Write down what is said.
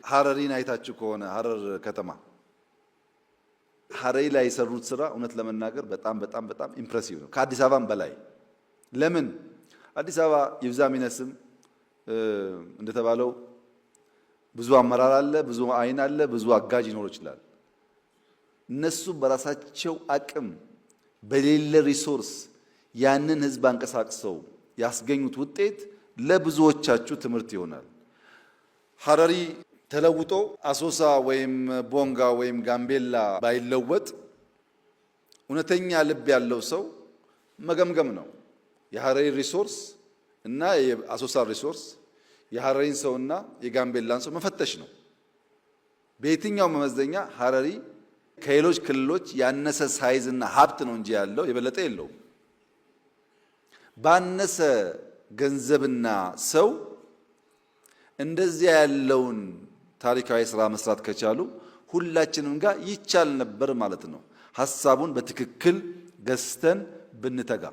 ሐረሪን አይታችሁ ከሆነ ሐረር ከተማ ሐረሪ ላይ የሰሩት ስራ እውነት ለመናገር በጣም ኢምፕሬሲቭ ነው፣ ከአዲስ አበባም በላይ። ለምን አዲስ አበባ ይብዛም ይነስም እንደተባለው ብዙ አመራር አለ፣ ብዙ አይን አለ፣ ብዙ አጋዥ ሊኖር ይችላል። እነሱ በራሳቸው አቅም በሌለ ሪሶርስ ያንን ህዝብ አንቀሳቅሰው ያስገኙት ውጤት ለብዙዎቻችሁ ትምህርት ይሆናል። ሐረሪ ተለውጦ አሶሳ ወይም ቦንጋ ወይም ጋምቤላ ባይለወጥ እውነተኛ ልብ ያለው ሰው መገምገም ነው። የሐረሪ ሪሶርስ እና የአሶሳ ሪሶርስ የሐረሪን ሰውና የጋምቤላን ሰው መፈተሽ ነው። በየትኛው መመዘኛ ሐረሪ ከሌሎች ክልሎች ያነሰ ሳይዝና ሀብት ነው እንጂ ያለው የበለጠ የለውም። ባነሰ ገንዘብና ሰው እንደዚያ ያለውን ታሪካዊ ስራ መስራት ከቻሉ ሁላችንም ጋር ይቻል ነበር ማለት ነው። ሐሳቡን በትክክል ገዝተን ብንተጋ